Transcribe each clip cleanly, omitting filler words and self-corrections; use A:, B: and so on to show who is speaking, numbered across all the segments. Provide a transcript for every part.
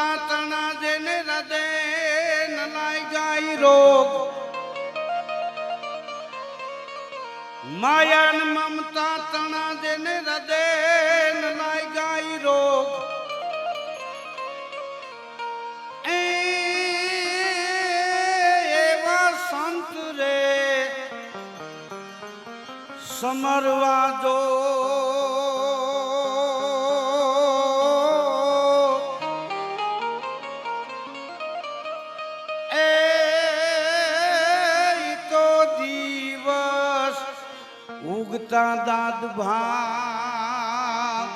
A: મમતા તણા જેને હૃદય ન લાઈ જાય રોગ માયા ન મમતા તણા જેને હૃદય ન લાઈ જાય રોગ એવા સંત રે સમરવા જો ઉગતા દાદ ભાગ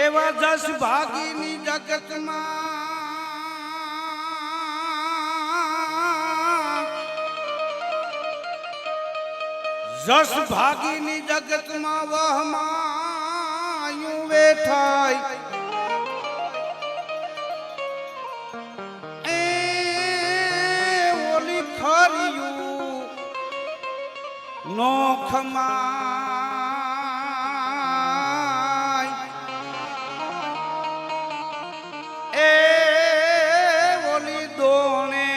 A: એવા જસ ભાગીની જગતમાં જસ ભાગીની જગતમાં વહમાયું બેઠાય નોખમાય એ ઓલી દોણે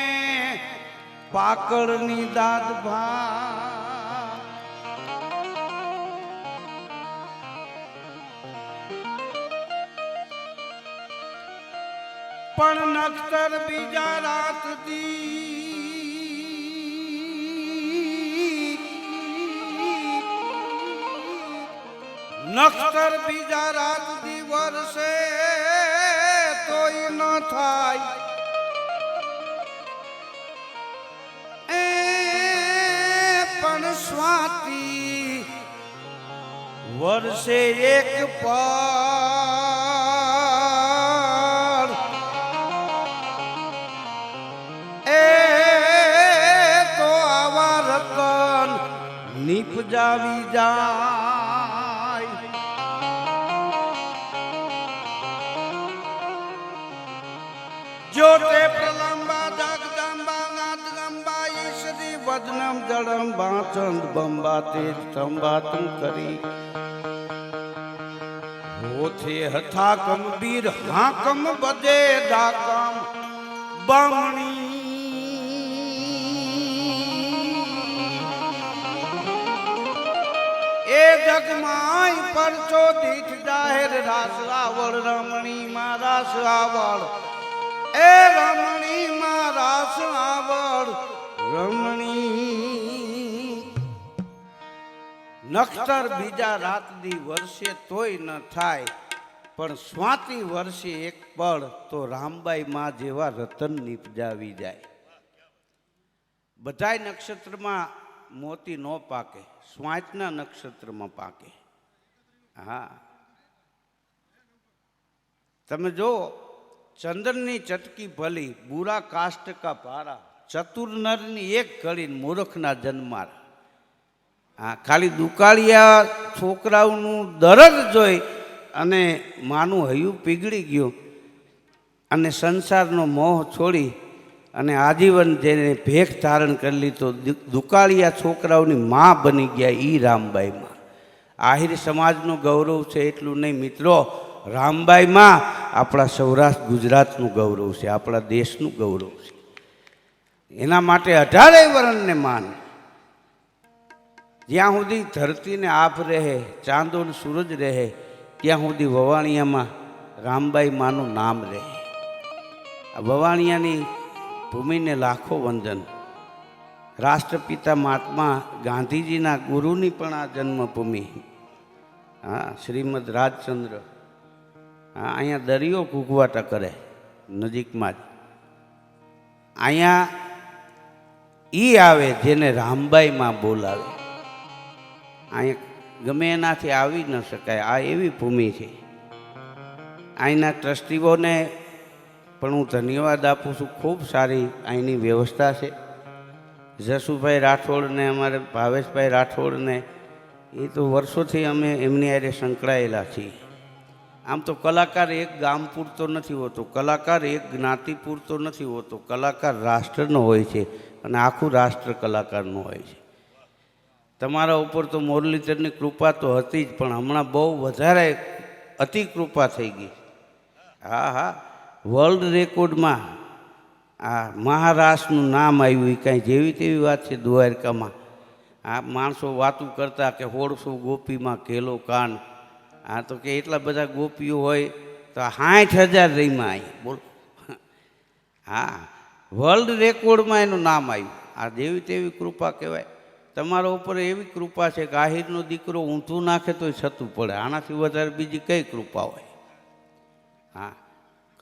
A: પાકળની દાદ ભા પણ નખતર બીજા રાત દી નખતર બીજા રાત દી વર્ષે તોય ન થાય એ પણ સ્વાતિ વર્ષે એક પર એ તો આવા રતન નીપજાવી જાય ज्योते प्रलंबा जगदंबा नादगंबा ईश्वरी वदनम जड़म्बा चंद बंबा तेज तंबा तुम करी होथे हथा कम वीर हाकम बदे डाकम बामणी ए जगमाई परचो दीठ जाहिर रास रावण रमणी मा रास रावण ए रमणी मां रास आवड़ रमणी नखतर बीजा रात दी वर्षे तोय न थाय पण स्वाति वर्षे एक पड़ तो रामबाई मां जेवा रतन निपजावी जाय बधाय नक्षत्र में मोती न पाके स्वातना नक्षत्र में पाके हाँ तमे जो चंद्रनी चटकी भली बुरा काष्ट का पारा चतुर नरनी एक घड़ी मूर्खना जन्मार हाँ खाली दुकाळिया छोकराओनु दरद जोई अने मानु हयु पीगળી गयो अने संसारनो मोह छोड़ी अने आजीवन जेने भेख धारण कर ली तो दुकाळिया छोकराओनी मां बनी गया ई रामबाई मां आहिर समाजनु गौरव छे एटलुं नहीं मित्रों रामबाई मां अपना सौराष्ट्र गुजरातनु गौरव है अपना देशनु गौरव है एना माटे 18 वर्णने मान ज्यां सुधी धरती ने आप रहे चांदो ने सूरज रहे त्यां सुधी ववाणिया में रामबाई मानु नाम रहे ववाणियानी भूमि ने लाखों वंदन राष्ट्रपिता महात्मा गांधीजीना गुरुनी पण आ जन्मभूमि हाँ श्रीमद राजचंद्र हाँ अँ दरियो कूकवाटा करे नजीक में अँ ई आवे जेने रामबाई मां बोलावे अँ गमे एनाथी आवी न शकाय आ एवी भूमि है अहींना ट्रस्टीओ ने पण हूँ धन्यवाद आपू छूं खूब सारी अहींनी व्यवस्था है जसूभाई राठौड़ ने अमारे भावेशभाई राठौड़ ने ये तो वर्षोथी अमे एमनी हारे संकळायेला छीए आम तो कलाकार एक गाम पूरतो नहीं होतो कलाकार एक ज्ञाति पूरतो नहीं होतो कलाकार राष्ट्रनो होय छे अने आखुं राष्ट्र कलाकारनुं होय छे તમારા ઉપર તો મુરલીધરની કૃપા તો હતી જ, પણ હમણાં બહુ વધારે અતિ કૃપા થઈ ગઈ. હા હા, વર્લ્ડ રેકોર્ડમાં આ મહારાષ્ટ્રનું નામ આવ્યું. એ કાંઈ જેવી તેવી વાત છે. દ્વારકામાં આ માણસો વાતું કરતા કે 1600 ગોપીમાં ઘેલો કાન. આ તો કે એટલા બધા ગોપીઓ હોય તો 60,000 રહીમાં આવી. બોલો. હા, વર્લ્ડ રેકોર્ડમાં એનું નામ આવ્યું. આ જેવી તેવી કૃપા કહેવાય. તમારા ઉપર એવી કૃપા છે કે આહિરનો દીકરો ઊંધું નાખે તોય છતું પડે. આનાથી વધારે બીજી કઈ કૃપા હોય? હા,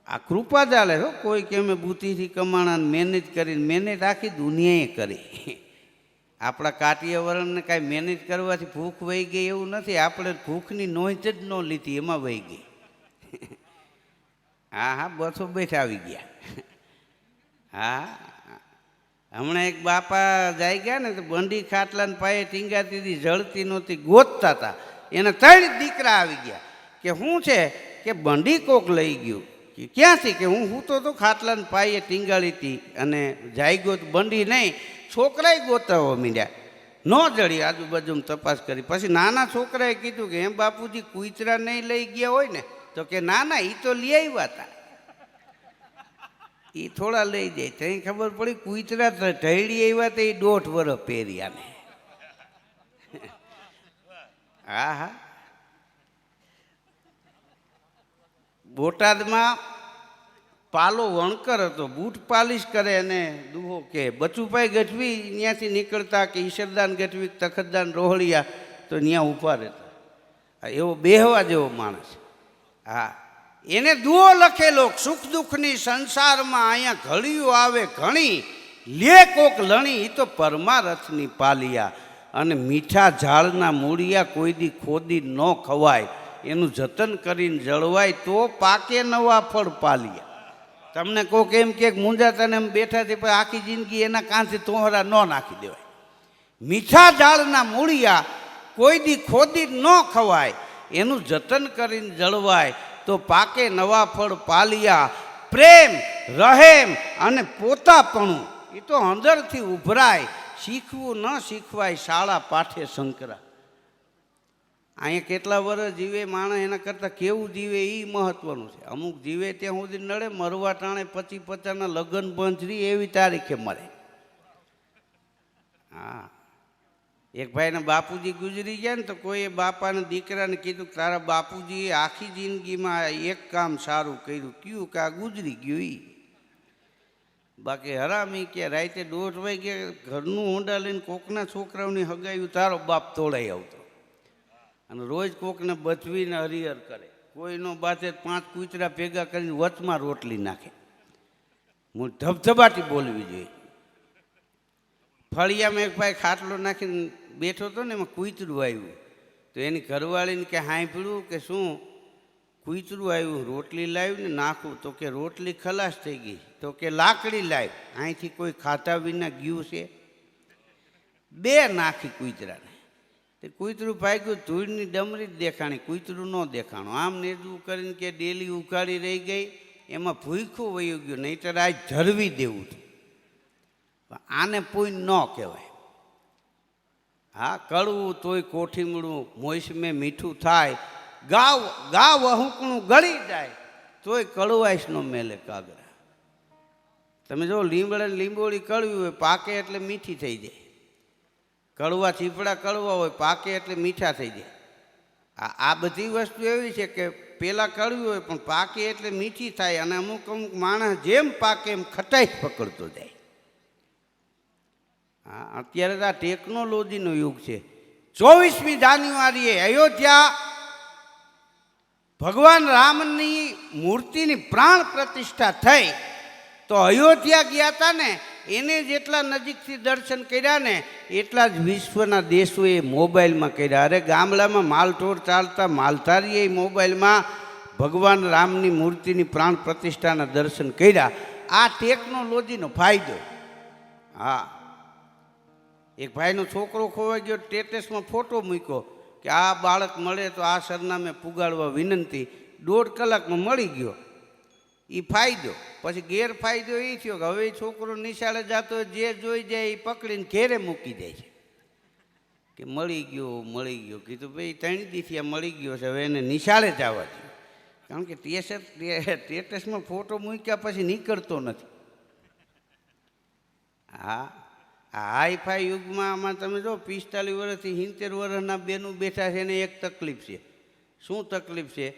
A: આ કૃપા ચાલે હો. કોઈ કે અમે બુદ્ધિથી કમાણા મહેનત કરીને, મહેનત આખી દુનિયાએ કરી. આપણા કાઠિયાવાડને કાંઈ મહેનત કરવાથી ભૂખ વહી ગઈ એવું નથી. આપણે ભૂખની નોંધ જ ન લીધી, એમાં વહી ગઈ. હા હા, બસો બેઠા આવી ગયા. હા, હમણાં એક બાપા જાય ગયા ને તો બંડી ખાટલાને પાયે ટીંગાતી હતી, જળતી નહોતી, ગોતતા હતા. એને 3 દીકરા આવી ગયા. કે શું છે? કે બંડી કોક લઈ ગયું. કે ક્યાંથી? કે હું તો ખાટલાને પાયે ટીંગાળી હતી અને જાય ગયો બંડી નહીં, છોકરાએ ગોતાવવા માંડ્યા. ન જડી, આજુબાજુમાં તપાસ કરી. પછી નાના છોકરાએ કીધું કે એમ બાપુજી કૂતરા નહીં લઈ ગયા હોય ને? તો કે ના ના, એ તો લઈ આવ્યા હતા, એ થોડા લઈ જાય. ત્યાં ખબર પડી કૂતરા ઢળી આવ્યા તો એ 1.5 વર્ષ પહેર્યા ને. હા હા, બોટાદમાં પાલો વણકર હતો, બૂટ પાલિશ કરે અને દુહો કે બચુભાઈ ગઢવી ત્યાંથી નીકળતા કે ઈશરદાન ગઢવી, તખતદાન રોહળિયા, તો ત્યાં ઊભા રહેતા. એવો બેહવા જેવો માણસ. હા, એને દુઓ લખેલો, સુખ દુઃખની સંસારમાં અહીંયા ઘડીઓ આવે ઘણી, લે કોક લણી, એ તો પરમારથની પાલિયા. અને મીઠા ઝાડના મૂળિયા કોઈ દી ખોદી ન ખવાય, એનું જતન કરીને જળવાય તો પાકે નવા ફળ પાલિયા. તમને કોક એમ કે મૂંઝાતાને એમ બેઠાથી પછી આખી જિંદગી એના કાંથી તોહરા ન નાખી દેવાય. મીઠા ઝાડના મૂળિયા કોઈ દી ખોદી ન ખવાય, એનું જતન કરીને જળવાય તો પાકે નવા ફળ પાલિયા. પ્રેમ, રહેમ અને પોતાપણું એ તો અંદરથી ઉભરાય, શીખવું ન શીખવાય શાળા પાઠે શંકરા. અહીંયા કેટલા વર્ષ જીવે માણસ એના કરતાં કેવું જીવે એ મહત્વનું છે. અમુક જીવે ત્યાં સુધી નડે, મરવા ટાણે 25-50ના લગ્ન બંધરી એવી તારીખે મરે. હા, એક ભાઈના બાપુજી ગુજરી ગયા ને તો કોઈએ બાપાને દીકરાને કીધું કે તારા બાપુજીએ આખી જિંદગીમાં એક કામ સારું કર્યું. કયું? કે આ ગુજરી ગયું એ. બાકી હરામી કે રાતે 1:30 વાગે ઘરનું હોંડા લઈને કોકના છોકરાઓની હગાયું તારો બાપ તોડાઈ આવતો, અને રોજ કોકને બચવીને હરિહર કરે. કોઈનો બાતે 5 કૂતરા ભેગા કરીને વચમાં રોટલી નાખે. હું ધબધબાટી બોલવી જોઈએ. ફળિયામાં એક ભાઈ ખાટલો નાખીને બેઠો હતો ને, એમાં કૂતરું આવ્યું. તો એની ઘરવાળીને કે સાંભળ્યું કે શું કૂતરું આવ્યું, રોટલી લાવ્યું ને નાખું. તો કે રોટલી ખલાસ થઈ ગઈ. તો કે લાકડી લાવ, અહીંથી કોઈ ખાધા વિના ગયું છે. 2 નાખી કૂતરાને. તે કૂતરું ભાગ્યું, ધૂળની ડમરી જ દેખાણી, કૂતરું ન દેખાણું. આમ નેજવું કરીને કે ડેલી ઉકાળી રહી ગઈ, એમાં ભૂખું વયું ગયું, નહીંતર આ ધરવી દેવું હતું. આને પૂન ન કહેવાય. હા, કડવું તોય કોઠીમડું, મોસમે મીઠું થાય, ગાવ અહુકણું ગળી જાય તોય કડવાઈશ નો મેલે કાગરા. તમે જો લીમડા લીંબોળી કડવી હોય, પાકે એટલે મીઠી થઈ જાય. કડવા ચીપડા કડવા હોય, પાકે એટલે મીઠા થઈ જાય. આ બધી વસ્તુ એવી છે કે પેલા કડવી હોય પણ પાકે એટલે મીઠી થાય. અને અમુક માણસ જેમ પાકે એમ ખટાઈ પકડતો જાય. હા, અત્યારે તો આ ટેકનોલોજીનો યુગ છે. 24મી જાન્યુઆરીએ અયોધ્યા ભગવાન રામની મૂર્તિની પ્રાણ પ્રતિષ્ઠા થઈ. તો અયોધ્યા ગયા હતા ને, એને જેટલા નજીકથી દર્શન કર્યા ને એટલા જ વિશ્વના દેશોએ મોબાઈલમાં કર્યા. અરે ગામડામાં માલઢોર ચાલતા માલધારીએ મોબાઈલમાં ભગવાન રામની મૂર્તિની પ્રાણ પ્રતિષ્ઠાના દર્શન કર્યા. આ ટેકનોલોજીનો ફાયદો. હા, એક ભાઈનો છોકરો ખોવાઈ ગયો, સ્ટેટસમાં ફોટો મૂક્યો કે આ બાળક મળે તો આ સરનામે પુગાડવા વિનંતી. 1.5 કલાકમાં મળી ગયો. એ ફાયદો. પછી ગેરફાયદો એ થયો કે હવે છોકરો નિશાળે જતો જે જોઈ જાય એ પકડીને ઘેરે મૂકી જાય છે. કે મળી ગયો કીધું ભાઈ 3 દીથી આ મળી ગયો છે, હવે એને નિશાળે જ આવવા દો, કારણ કે સ્ટેટસમાં ફોટો મૂક્યા પછી નીકળતો નથી. હા, હાઈફાઈ યુગમાં આમાં તમે જો 45 વર્ષથી 70 વર્ષના બેનું બેઠા છે, એને એક તકલીફ છે. શું તકલીફ છે?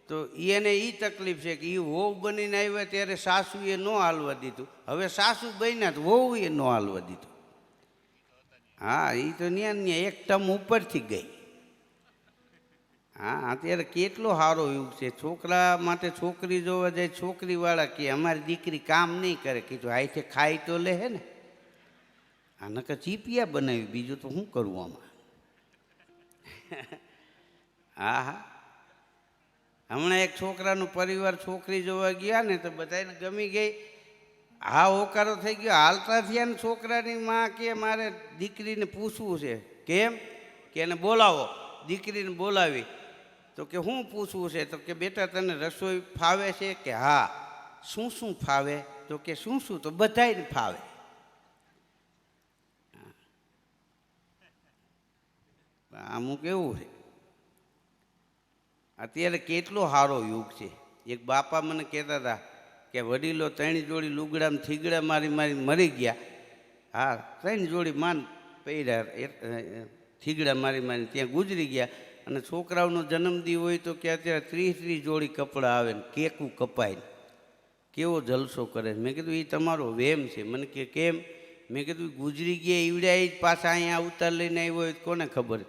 A: તો એને એ તકલીફ છે કે એ વહુ બનીને આવ્યા ત્યારે સાસુએ ન હાલવા દીધું, હવે સાસુ બન્યા તો વહુએ ન હાલવા દીધું. હા, એ તો ન્યા એક ટર્મ ઉપરથી ગઈ. હા, અત્યારે કેટલો સારો યુગ છે. છોકરા માટે છોકરી જોવા જાય, છોકરીવાળા કે અમારી દીકરી કામ નહીં કરે, કીધું હાઈથી ખાઈ તો લે હે ને. આ નકર ચીપિયા બનાવી, બીજું તો શું કરવું આમાં. હા હા, હમણાં એક છોકરાનો પરિવાર છોકરી જોવા ગયા ને તો બધાને ગમી ગઈ. હા, હોકારો થઈ ગયો. હાલતા થયા ને છોકરાની માં કે મારે દીકરીને પૂછવું છે. કેમ? કે એને બોલાવો. દીકરીને બોલાવી તો કે શું પૂછવું છે? તો કે બેટા તને રસોઈ ફાવે છે? કે હા. શું શું ફાવે? તો કે શું શું? તો બધાયને ફાવે. અમુક એવું છે. અત્યારે કેટલો સારો યુગ છે. એક બાપા મને કહેતા હતા કે વડીલો 3 જોડી લુગડામાં થીગડા મારી મરી ગયા. હા, 3 જોડી માન પડ્યા થીગડા મારી ત્યાં ગુજરી ગયા. અને છોકરાઓનો જન્મદિન હોય તો કે અત્યારે 30 જોડી કપડાં આવે ને કેકું કપાય, કેવો જલસો કરે. મેં કીધું એ તમારો વેમ છે. મને કે કેમ? મેં કીધું ગુજરી ગયા ઈવડ્યા જ પાછા અહીંયા અવતાર લઈને આવ્યો હોય કોને ખબર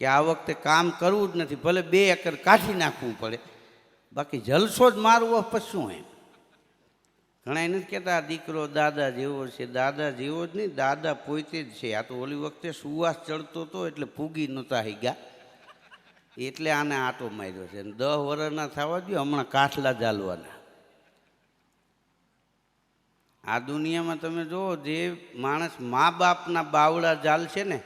A: કે આ વખતે કામ કરવું જ નથી, ભલે 2 એકર કાઢી નાખવું પડે, બાકી જલસો જ મારવો પછી શું એમ. ઘણા નથી કહેતા દીકરો દાદા જેવો છે. દાદા જેવો જ નહીં, દાદા પોતે જ છે. આ તો ઓલી વખતે સુવાસ ચડતો હતો એટલે ફૂગી નહોતા ગયા, એટલે આને આટો માર્યો છે. 10 વર્ષના થવા દો, હમણાં કાઠલા ચાલવાના. આ દુનિયામાં તમે જુઓ, જે માણસ મા બાપના બાવડા ચાલશે ને,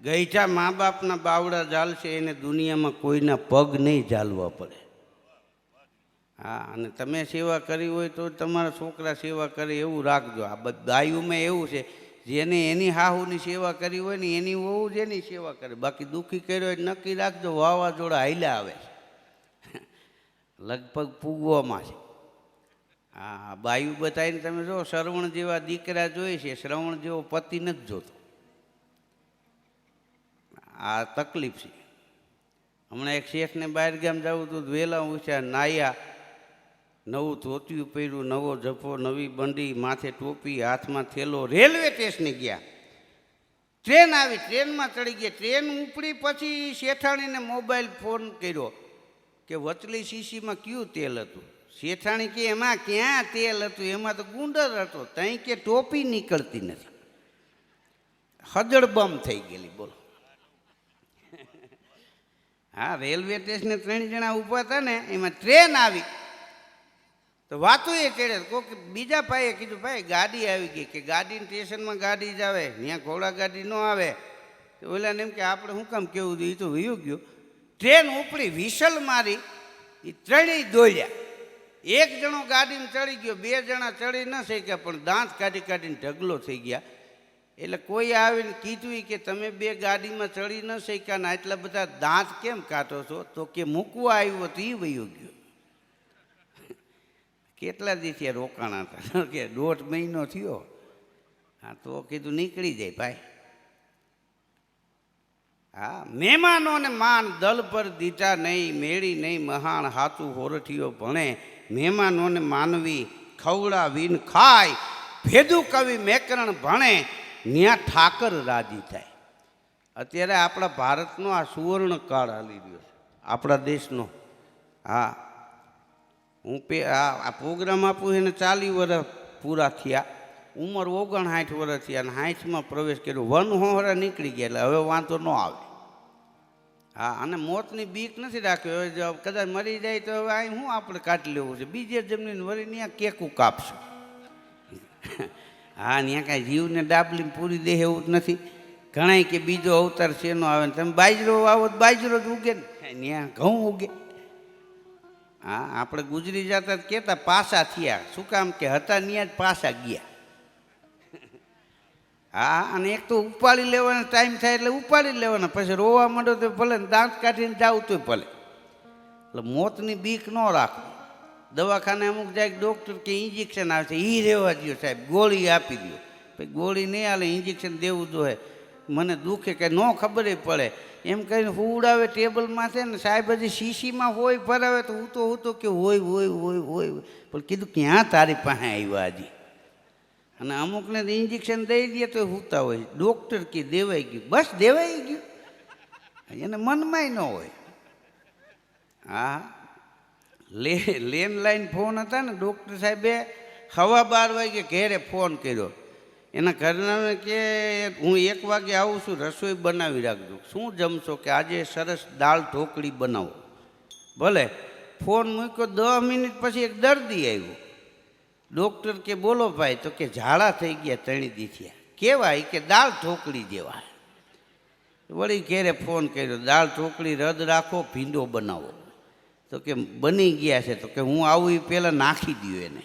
A: ગઈઠા મા બાપના બાવડા ચાલશે, એને દુનિયામાં કોઈના પગ નહીં ચાલવા પડે. હા, અને તમે સેવા કરી હોય તો તમારા છોકરા સેવા કરે એવું રાખજો. આ બાયુમાં એવું છે, જેને એની હાહુની સેવા કરી હોય ને એની વહુ જ એની સેવા કરે. બાકી દુઃખી કર્યો હોય નક્કી રાખજો, વાવાઝોડા હાલ્યા આવે છે, લગભગ પૂગવામાં છે. હા, બાયુ બતાવીને તમે જો શ્રવણ જેવા દીકરા જોઈએ છે, શ્રવણ જેવો પતિ નથી જોતો. આ તકલીફ છે. હમણાં એક શેઠને બહાર ગામ જવું હતું, વહેલા ઉઠ્યા, નાહ્યા, નવું ધોતિયું પહેર્યું, નવો જભો, નવી બંડી, માથે ટોપી, હાથમાં થેલો, રેલવે સ્ટેશને ગયા. ટ્રેન આવી, ટ્રેનમાં ચડી ગયા. ટ્રેન ઉપડી પછી શેઠાણીને મોબાઈલ ફોન કર્યો કે વચલી શીશીમાં કયું તેલ હતું? શેઠાણી કે એમાં ક્યાં તેલ હતું, એમાં તો ગુંદર હતો. તઈ કે ટોપી નીકળતી નથી. હજળબમ થઈ ગયેલી. બોલો. હા, રેલવે સ્ટેશને 3 જણા ઊભા હતા ને, એમાં ટ્રેન આવી તો વાતું એ ચડે. કોઈક બીજા ભાઈએ કીધું ભાઈ ગાડી આવી ગઈ, કે ગાડી સ્ટેશનમાં ગાડી જ આવે, ત્યાં ઘોડા ગાડી ન આવે. તો ઓલાને એમ કે આપણે શું કામ કેવું હતું, એ તો વયું ગયો. ટ્રેન ઉપડી, વિસલ મારી, એ 3 દોડ્યા. એક જણો ગાડીમાં ચડી ગયો, 2 જણા ચડી ન શક્યા, પણ દાંત કાઢી કાઢીને ઢગલો થઈ ગયા. એટલે કોઈ આવીને કીધું કે તમે 2 ગાડીમાં ચડી ન શક્યા ને એટલા બધા દાંત કેમ કાઢો છો? તો કે મૂકવા આવ્યો તો એ વયો ગયો. કેટલા દિવસે રોકાણા હતા? કે 1.5 મહિનો થયો. હા, તો કીધું નીકળી જાય ભાઈ. હા, મહેમાનોને માન દલ પર દીધા નહીં, મેળી નહીં મહાન, હાથું હોરઠીઓ ભણે, મહેમાનોને માનવી ખવડાવીને ખાય, ભેદું કવિ મેકરણ ભણે, ન્યા ઠાકર રાજી થાય. અત્યારે આપણા ભારતનો આ સુવર્ણ કાળ હાલી રહ્યો છે, આપણા દેશનો. હા, હું આ પ્રોગ્રામ આપું એને 40 વર્ષ પૂરા થયા, ઉંમર 59 વર્ષ થયા, અને 60માં પ્રવેશ કર્યો. 1 હોરા નીકળી ગયા, એટલે હવે વાંધો ન આવે. હા, અને મોતની બીક નથી રાખ્યો. હવે કદાચ મરી જાય તો હવે અહીં શું આપણે કાઢી લેવું છે? બીજે જમીન વળી ત્યાં કેકું કાપશું. હા, ત્યાં કાંઈ જીવને ડાબલીને પૂરી દે એવું જ નથી. ઘણાય કે બીજો અવતાર શેનો આવે ને, તમે બાજરો વાવો તો બાજરો જ ઉગે ને, ત્યાં ઘઉં ઉગે. હા, આપણે ગુજરી જતા કહેતા પાછા થયા. શું કામ? કે હતા ત્યાં જ પાછા ગયા. હા, અને એક તો ઉપાડી લેવાનો ટાઈમ થાય એટલે ઉપાડી જ લેવાના, પછી રોવા માંડો તો ભલે ને દાંત કાઢીને જાવ તોય ભલે. એટલે મોતની બીક ન રાખો. દવાખાને અમુક જાય ડૉક્ટર કે ઇન્જેક્શન આવે છે, એ રહેવા દો સાહેબ, ગોળી આપી દો. પછી ગોળી નહીં હાલે, ઇન્જેક્શન દેવું જોઈએ. મને દુખે કે ન ખબર પડે એમ કહીને હુવડાવે ટેબલમાં છે ને, સાહેબ હજી શીશીમાં હોય ભરાવે તો હું તો કે હોય હોય હોય હોય. પણ કીધું ક્યાં તારી પાસે આવ્યા હજી. અને અમુકને ઇન્જેક્શન દઈ દે તો હુતા હોય. ડૉક્ટર કે દેવાઈ ગયું, બસ દેવાઈ ગયું, એને મનમાંય ન હોય. હા, લેન્ડલાઈન ફોન હતા ને, ડૉક્ટર સાહેબે 12:15 વાગે ઘેરે ફોન કર્યો. એના ઘરનાને કે હું 1 વાગે આવું છું, રસોઈ બનાવી રાખજો. શું જમશો? કે આજે સરસ દાળ ઢોકળી બનાવો. ભલે. ફોન મૂક્યો, 10 મિનિટ પછી એક દર્દી આવ્યો. ડૉક્ટર કે બોલો ભાઈ. તો કે ઝાડા થઈ ગયા 3 દી. કેવાય? કે દાળ ઢોકળી જેવા. વળી ઘેરે ફોન કર્યો, દાળ ઢોકળી રદ રાખો, ભીંડો બનાવો. તો કે બની ગયા છે. તો કે હું આવું એ પહેલાં નાખી દઉં એને.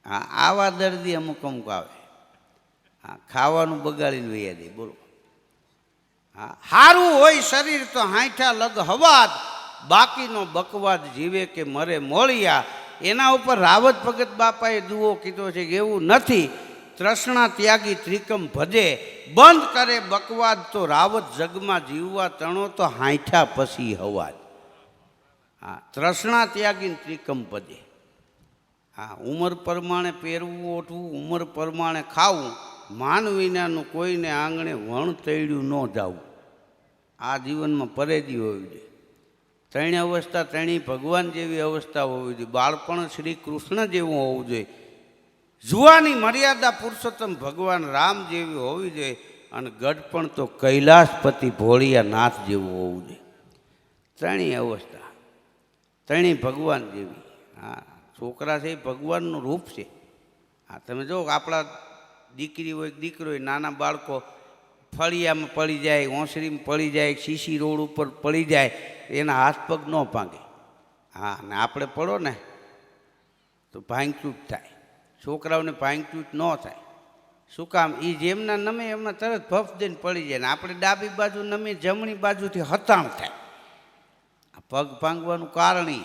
A: હા, આવા દર્દી અમુક અમુક આવે. હા, ખાવાનું બગાડીને વૈયા દે. બોલો. હા, સારું હોય શરીર તો 60 લગ હવાદ, બાકીનો બકવાદ જીવે કે મરે મોળિયા. એના ઉપર રાવત ભગત બાપાએ દુઓ કીધો છે કે એવું નથી. તૃષ્ણા ત્યાગી ત્રિકમ ભજે, બંધ કરે બકવાદ તો રાવત જગમાં જીવવા તણો તો 60 પછી હવાદ. હા, તૃષ્ણા ત્યાગી ત્રિકમ ભજે. હા, ઉંમર પ્રમાણે પહેરવું ઓઠવું, ઉંમર પ્રમાણે ખાવું, માન વિનાનું કોઈને આંગણે વણ તૈડ્યું ન જાવું. આ જીવનમાં પરેજી હોવી જોઈએ. 3 અવસ્થા 3 ભગવાન જેવી અવસ્થા હોવી જોઈએ. બાળપણ શ્રી કૃષ્ણ જેવું હોવું જોઈએ. જુવાની મર્યાદા પુરુષોત્તમ ભગવાન રામ જેવી હોવી જોઈએ. અને ગઢપણ તો કૈલાસપતિ ભોળિયા નાથ જેવું હોવું જોઈએ. 3 અવસ્થા 3 ભગવાન જેવી. હા, છોકરા છે એ ભગવાનનું રૂપ છે. હા, તમે જો આપણા દીકરી હોય દીકરો હોય, નાના બાળકો ફળિયામાં પડી જાય, ઓસરીમાં પડી જાય, શીશી રોડ ઉપર પડી જાય, એના હાથ પગ ન ભાંગે. હા, ને આપણે પડો ને તો ભાંગચૂટ થાય. છોકરાઓને ભાંગચૂટ ન થાય. શું કામ? એ જેમના નમે એમના તરત ભફ દઈને પડી જાય. ને આપણે ડાબી બાજુ નમે, જમણી બાજુથી હતાણ થાય. આ પગ ભાંગવાનું કારણ એ.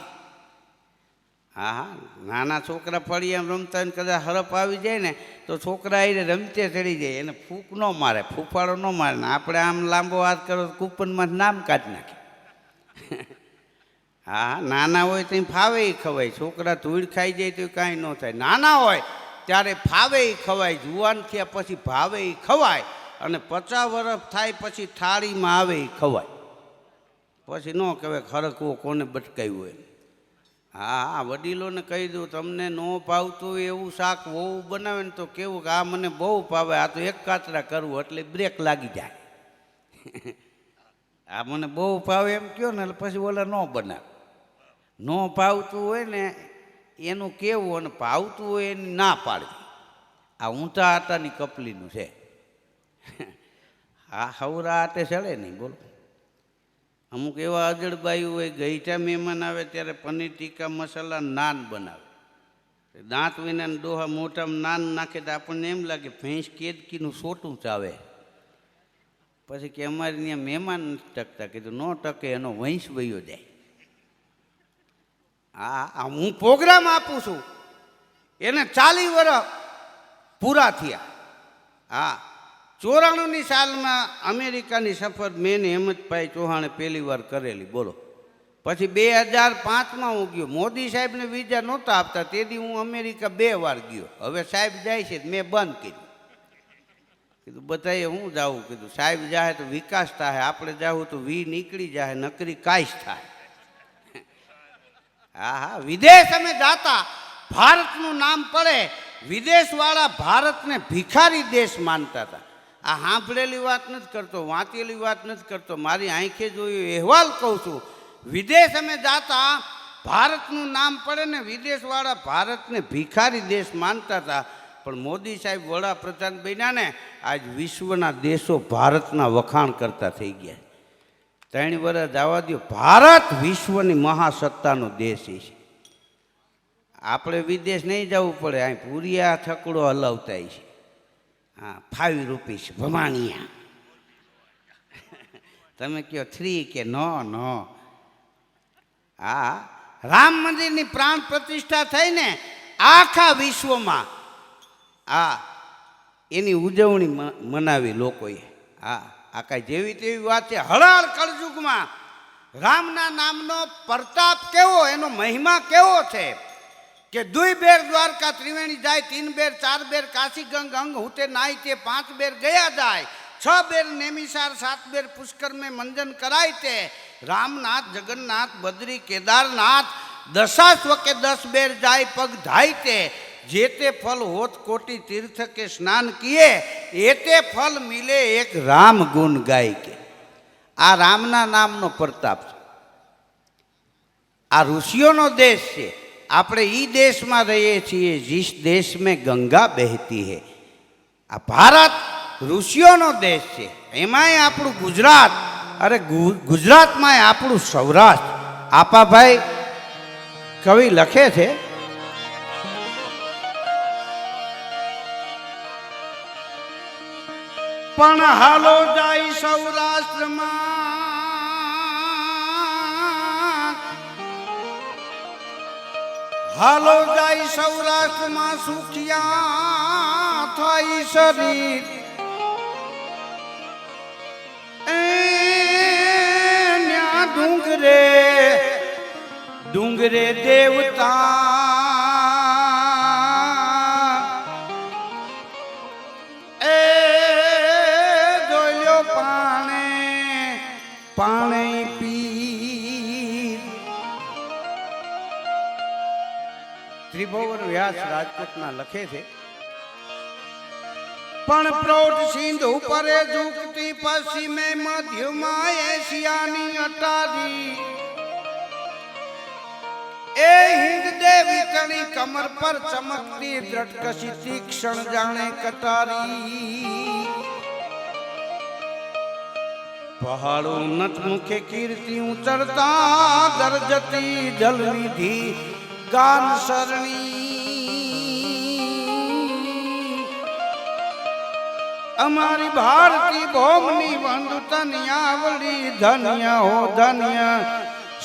A: હા હા, નાના છોકરા ફળિયામ રમતા હોય ને કદાચ હરપ આવી જાય ને તો છોકરા એને રમતે ચડી જાય. એને ફૂંક ન મારે, ફૂફાડો ન મારે. ને આપણે આમ લાંબો હાથ કરો તો કૂપનમાં નામ કાઢી નાખે. હા, નાના હોય તો ફાવે એ ખવાય. છોકરા ધૂળ ખાઈ જાય તો કાંઈ ન થાય. નાના હોય ત્યારે ફાવે એ ખવાય, જુવાન થયા પછી ભાવે એ ખવાય, અને 50 વર્ષ થાય પછી થાળીમાં આવે એ ખવાય. પછી ન કહેવાય ખરકવો કોને બટકાવ્યું હોય. હા, વડીલોને કહી દઉં, તમને ન ભાવતું એવું શાક વહુ બનાવે ને તો કેવું કે આ મને બહુ ભાવે, આ તો એક કાતરા કરવું એટલે બ્રેક લાગી જાય. આ મને બહુ ભાવે એમ કહો ને એટલે પછી ઓલા ન બનાવે. ન ભાવતું હોય ને એનું કેવું, અને ભાવતું હોય એની ના પાડવી. આ ઊંચા આટાની કપલીનું છે. હા, હવરા આટે ચડે નહીં. બોલો. અમુક એવા અજળબાયું હોય, ગઈઠા મહેમાન આવે ત્યારે પનીર ટીકા મસાલા નાન બનાવે. દાંત વિના ડોહા મોટામાં નાન નાખે તો આપણને એમ લાગે ભેંસ કેદકીનું સોટું ચાવે. પછી કે અમારે ત્યાં મહેમાન નથી ટકતા. કીધું ન ટકે, એનો વંશ વયો જાય. હા, હું પ્રોગ્રામ આપું છું, એને 40 વર્ષ પૂરા થયા. હા, 94ની સાલમાં અમેરિકાની સફર મેં હેમંતભાઈ ચૌહાણે પહેલી વાર કરેલી. બોલો. પછી 2005માં હું ગયો. મોદી સાહેબને વિઝા નહોતા આપતા, તેથી હું અમેરિકા 2 વાર ગયો. હવે સાહેબ જાય છે મેં બંધ કર્યું. કીધું બધાએ હું જાઉં. કીધું સાહેબ જાય તો વિકાસ થાય, આપણે જાવું તો વી નીકળી જાય, નકરી કાંઈ થાય. હા હા, વિદેશ અમે જાતા, ભારતનું નામ પડે, વિદેશવાળા ભારતને ભિખારી દેશ માનતા હતા. આ સાંભળેલી વાત નથી કરતો, વાંચેલી વાત નથી કરતો, મારી આંખે જોયું અહેવાલ કહું છું. વિદેશ અમે જાતા, ભારતનું નામ પડે ને વિદેશવાળા ભારતને ભિખારી દેશ માનતા હતા. પણ મોદી સાહેબ વડાપ્રધાન બન્યા ને, આજ વિશ્વના દેશો ભારતના વખાણ કરતા થઈ ગયા. 3 વર્ષ જવા દો, ભારત વિશ્વની મહાસત્તાનો દેશ છે. આપણે વિદેશ નહીં જવું પડે, અહીં પૂરિયા છકડો હલાવતા છે. હા, 5 રૂપીસ ભવાણિયા. તમે કહો 3 કે નો. હા, રામ મંદિરની પ્રાણ પ્રતિષ્ઠા થઈને આખા વિશ્વમાં હા એની ઉજવણી મનાવી લોકોએ. હા, આ કાંઈ જેવી તેવી વાત છે. હળહળ કળયુગમાં રામના નામનો પ્રતાપ કેવો, એનો મહિમા કેવો છે કે 2 બેર દ્વારકા ત્રિવેણી જાય, 3 બેર 4 બેર કાશી ગંગ અંગ હુતે નાય તે, 5 બેર ગયા જાય, 6 બેર નેમિસાર, 7 બેર પુષ્કર में મંજન કરાય તે, રામનાથ જગન્નાથ બદ્રી કેદારનાથ દશાશ્વ के 10 बेर जाय पग धाय ते, जेते फल होत कोटि तीर्थ के स्नान किए, एते फल मिले एक राम गुण गाय के. आ रामना नामनो प्रताप छे. आ ऋषियोनो देश छे. આપણે ઈ દેશમાં રહીએ છીએ जिस देश में गंगा बहती है. આ ભારત ઋષિઓનો દેશ છે. એમાંય આપણું ગુજરાત, અરે ગુજરાતમાં આપણું સૌરાષ્ટ્ર. આપાભાઈ કવિ લખે છે, પણ હાલો જાય સૌરાષ્ટ્રમાં, હાલો જાય સૌરાષ્ટ્રમાં, સુખિયા થાય શરીર. ન્યા ડુંગરે દેવતા, એ જોયો પાણી પી. ત્રિભુવન વ્યાસ રાજકોટના લખે છે, પણ પ્રૌઢ સિંધ ઉપરે ઝુકતી, પશ્ચિમે મધ્યમાં એશિયાની અટારી, એ હિંદ દેવી તણી કમર પર ચમકતી, દ્રઢકશી તીક્ષણ જાણે કટારી. પહાડો નત મુખે કીર્તિ ઉચરતા, દરજતી જલનિધિ ગાન સરણી. અમારી ભારતી ભૌમની બંધુ તનિયાવળી, ધન્ય હો ધન્ય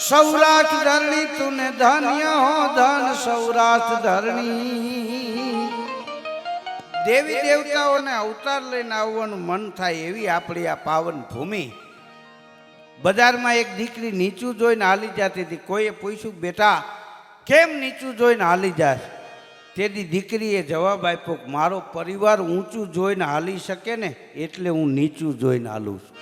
A: સૌરાષ્ટ્ર ધરણી, તુને ધન્ય હો ધન સૌરાષ્ટ્ર ધરણી. દેવી દેવતાઓને અવતાર લઈને આવવાનું મન થાય એવી આપણી આ પાવન ભૂમિ. બજારમાં એક દીકરી નીચું જોઈને હાલી જતી હતી. કોઈએ પૂછ્યું, બેટા કેમ નીચું જોઈને હાલી જાય? તેથી દીકરીએ જવાબ આપ્યો, મારો પરિવાર ઊંચું જોઈને હાલી શકે ને એટલે હું નીચું જોઈને હાલું છું.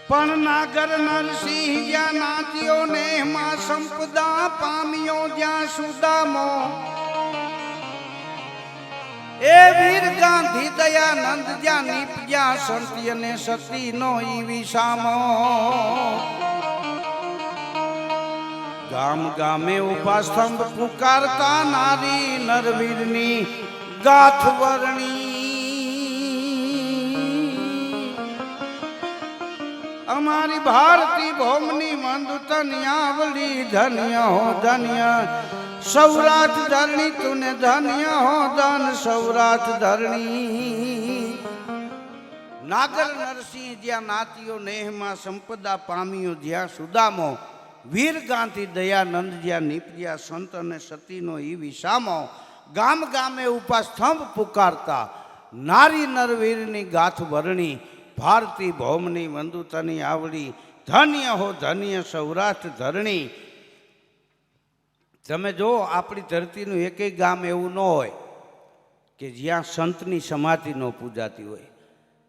A: પણ નાગર નરસિંહ જ્યાં નાત્યો ને માં સંપદા પામ્યો, જ્યાં સુદામો એ વીર ગાંધી દયાનંદ જ્યાં નીપજ્યા, સંતિ અને સતીનો ઈ વિસામો. ગામ ગામે ઉભા સ્તંભ પુકારતા, નારી નરવીરની ગાથ વર્ણી. અમારી ભારતી ભૌમની મંદુ તનિયાવળી, ધન્ય હો ધન્ય સૌરાષ્ટ્ર ધરણી, તુને ધન્ય હો ધન સૌરાષ્ટ્ર ધરણી. નાગર નરસિંહ જ્યાં નાત્યો, નેહમાં સંપદા પામ્યો, જ્યાં સુદામો વીર ગાંધી દયાનંદ જ્યાં નીપજ્યા, સંત અને સતીનો ઈ વિસામો. ગામ ગામે ઉપા સ્તંભ પુકારતા, નારી નરવીરની ગાથ વર્ણી. ભારતી ભૌમની વંદુતાની આવડી, ધન્ય હો ધન્ય સૌરાષ્ટ્ર ધરણી. તમે જો આપણી ધરતીનું એકેય ગામ એવું ન હોય કે જ્યાં સંતની સમાધિ ન પૂજાતી હોય.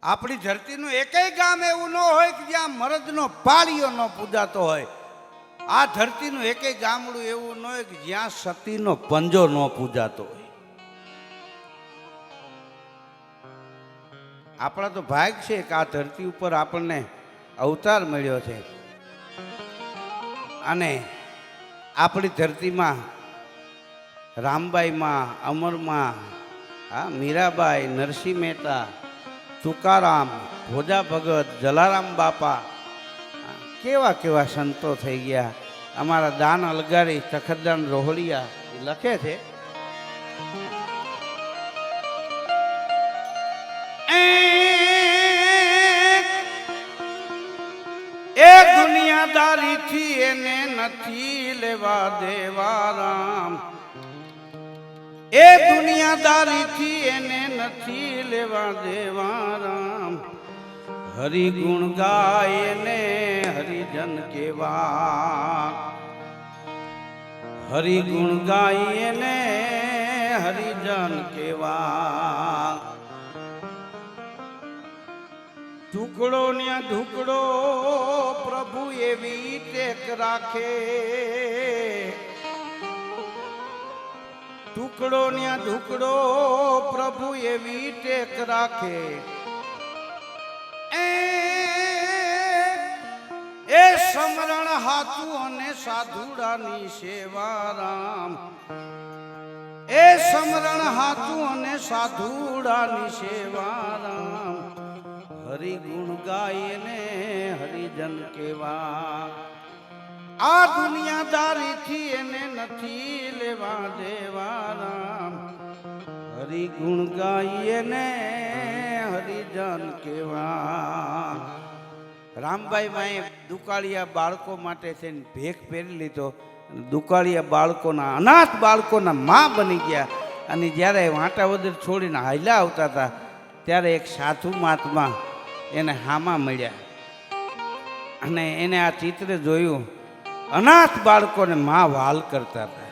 A: આપણી ધરતીનું એકેય ગામ એવું ન હોય કે જ્યાં મરદનો પાળિયો ન પૂજાતો હોય. આ ધરતીનું એકેય ગામડું એવું ન હોય કે જ્યાં સતીનો પંજો ન પૂજાતો હોય. આપણા તો ભાગ છે કે આ ધરતી ઉપર આપણને અવતાર મળ્યો છે. અને આપણી ધરતીમાં રામબાઈમાં, અમરમાં, મીરાબાઈ, નરસિંહ મહેતા, તુકારામ, ભોજા ભગત, જલારામ બાપા, કેવા કેવા સંતો થઈ ગયા. અમારા દાન અલગારી, તખતદાન રોહડિયા એ લખે છે, દુનિયાદારીથી એને નથી લેવા દેવા રામ, એ દુનિયાદારીથી એને નથી લેવા દેવા રામ. હરિગુણ ગાય ને હરિજન કેવા, હરિગુણ ગાય ને હરિજન કેવા. ઢુકડો ને ઢુકડો પ્રભુ એવી ટેક રાખે, ટુકડો ને ઢુકડો પ્રભુ એવી ટેક રાખે. એ સમરણ હાથું અને સાધુડાની સેવા રામ, એ સમરણ હાથું અને સાધુડાની સેવા રામ. હરિગુણ ગાય ને હરિજન કેવા, આ દુનિયાદારીથી એને નથી લેવા દેવા રામ. હરિગુણ ગાય ને હરિજન કેવા. રામભાઈ માએ દુકાળિયા બાળકો માટે થઈને ભેખ પહેરી લીધો, દુકાળિયા બાળકોના અનાથ બાળકોના મા બની ગયા. અને જ્યારે વાંટાવદર છોડીને હાલ્યા આવતા હતા ત્યારે એક સાધુ મહાત્મા એને હામા મળ્યા અને એને આ ચિત્ર જોયું. અનાથ બાળકોને મા વાલ કરતા હતા.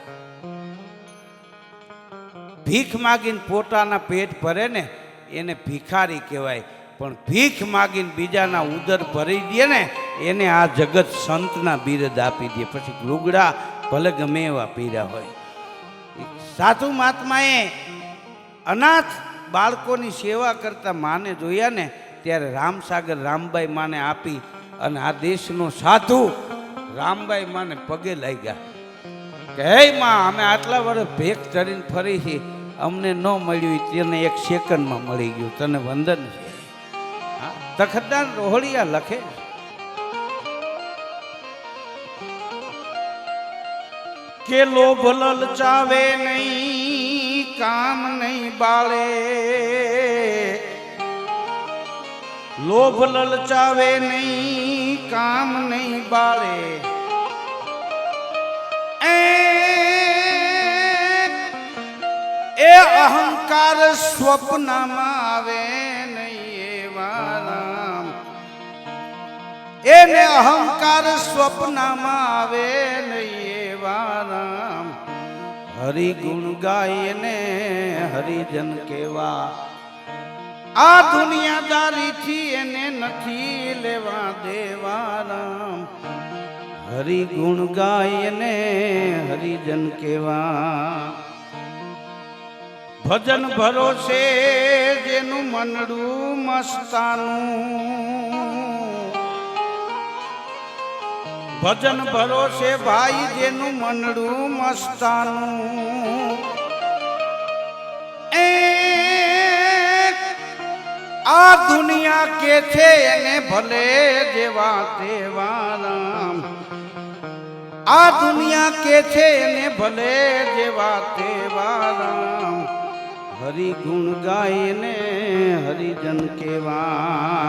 A: ભીખ માગીને પોતાના પેટ ભરે ને એને ભિખારી કહેવાય, પણ ભીખ માગીને બીજાના ઉદર ભરી દે ને એને આ જગત સંતના બિરદ આપી દે. પછી લુગડા ભલે ગમે એવા પીર્યા હોય. સાધુ મહાત્માએ અનાથ બાળકોની સેવા કરતા માને જોયા ને ત્યારે રામસાગર રામબાઈ માને આપી અને આ દેશનો સાધુ રામબાઈ માને પગે લાગ્યા કે હે માં, અમે આટલા વર્ષ ભેખ ધરીને ફરી છે, અમને ન મળ્યું તેને એક સેકન્ડમાં મળી ગયું, તને વંદન છે. તખતદાર રોહડિયા લખે કે લોભ લલચાવે નહીં, કામ નહીં બાળે. લોભ લલચાવે નહીં, કામ નહીં બાળે. એ અહંકાર સ્વપ્નમાં આવે નહીં એવા રામ, એને અહંકાર સ્વપ્નમાં આવે નહીં એવા રામ. હરિગુણ ગાય ને હરિજન કેવા, આ દુનિયાદારીથી એને નથી લેવા દેવા રામ. હરિગુણ ગાય ને હરિજન કેવા. ભજન ભરોસે જેનું મનડું મસ્તાનું, ભજન ભરોસે ભાઈ જેનું મનડું મસ્તાનું. આ દુનિયા કે છે એને ભલે જેવા તેવા રામ, આ દુનિયા કે છે એને ભલે જેવા તેવા રામ. હરિગુણ ગાય ને હરિજન કેવા,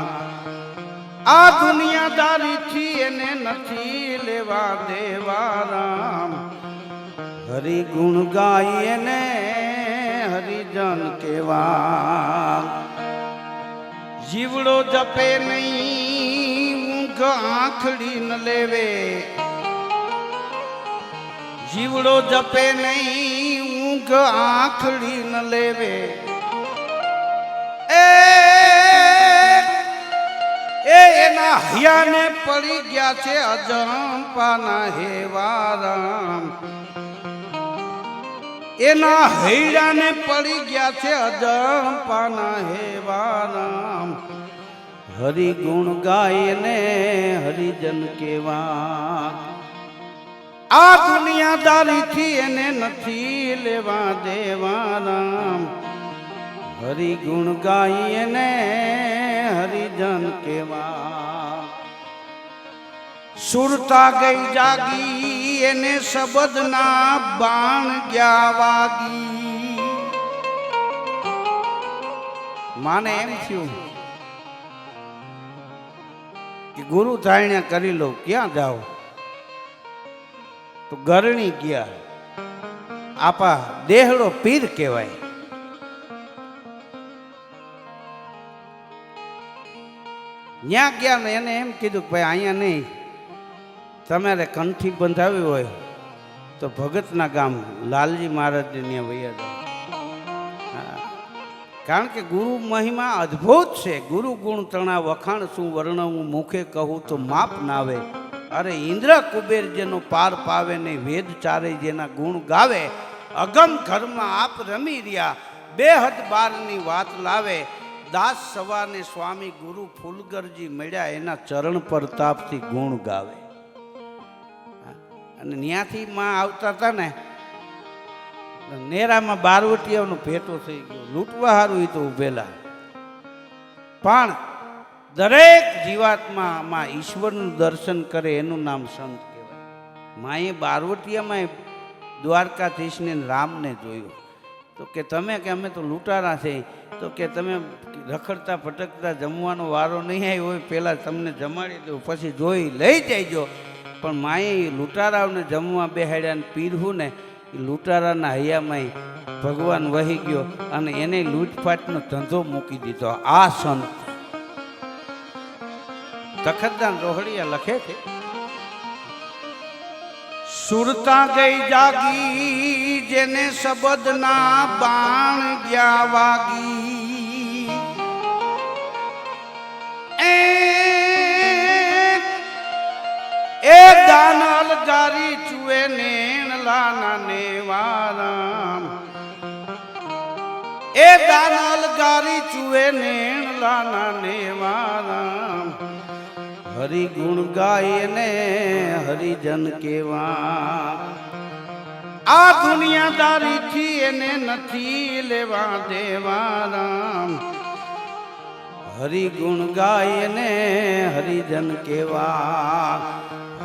A: આ દુનિયાદારીથી એને નથી લેવા દેવા રામ. હરિગુણ ગાય ને હરિજન કેવા. જીવડો જપે નહીં, ઊંઘ આંખડી ન લેવે. જીવડો જપે નહીં, ઊંઘ આંખડી ન લેવે. એના હૈયાને પડી ગયા છે અજંપાના હેવા રામ. એના હૈયાને પડી ગયા છે અજંપાના હેવા રામ. હરિગુણ ગાય ને હરિજન કેવા, આ દુનિયાદારીથી એને નથી લેવા દેવા રામ. હરિગુણ ગાય ને હરિજન કેવા. સુરતા ગઈ જાગી એને શબ્દના બાણ ગયા વાગી. માને એમ થયું કે ગુરુ ધારણા કરી લો, ક્યાં જાઓ? તો ગરણી ગયા. આપા દેહડો પીર કહેવાય. ત્યાં ગયા ને એને એમ કીધું કે ભાઈ અહીંયા નહીં, તમારે કંઠી બંધાવી હોય તો ભગતના ગામ લાલજી મહારાજને ત્યાં વૈયા જાઓ. કારણ કે ગુરુ મહિમા અદ્ભુત છે. ગુરુ ગુણ તણા વખાણ શું વર્ણવું, મુખે કહું તો માપ નાવે. અરે ઇન્દ્ર કુબેર જેનો પાર પાવે ને વેદ ચારે જેના ગુણ ગાવે. અગમ ઘરમાં આપ રમી રહ્યા, બેહદ બારની વાત લાવે. દાસ સવારને સ્વામી ગુરુ ફૂલગરજી મળ્યા, એના ચરણ પ્રતાપથી ગુણ ગાવે. અને ત્યાંથી માં આવતા હતા ને, નેરામાં બારવટીયાનો ભેટો થઈ ગયો. લૂંટવા હારું તો ઉભેલા. પણ દરેક જીવાત્મામાં ઈશ્વરનું દર્શન કરે એનું નામ સંત કહેવાય. માએ બારવટીયામાં દ્વારકાધીશને રામને જોયું. તો કે તમે કે અમે તો લૂંટારા છે. તો કે તમે રખડતા ભટકતા જમવાનો વારો નહીં આવ્યો હોય, પહેલાં તમને જમાડી દઉં, પછી જોઈ લઈ જઈજો. પણ માએ લૂંટારાઓને જમવા બેહાડ્યા ને પીરવું ને, એ લૂંટારાના હૈયામાં ભગવાન વહી ગયો અને એને લૂંટફાટનો ધંધો મૂકી દીધો. આ સંત તખતદાન રોહડિયા લખે છે, સુરતા ગઈ જાગી જેને શબ્દના બાણ ગયા વાગી. એ દાનલ જારી ચુએ નેણ લાના નેવારામ. એ દાનલ જારી ચુએ નેણ લાના નેવારામ. હરિ ગુણ ગાય ને હરિજન કેવા. આ દુનિયાદારી થી એને નથી લેવા દેવા રામ. હરિ ગુણ ગાય ને હરિજન કેવા.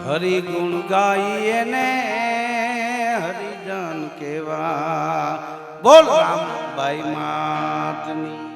A: હરિ ગુણ ગાય ને હરિજન કેવા. બોલ રામબાઈ માતની.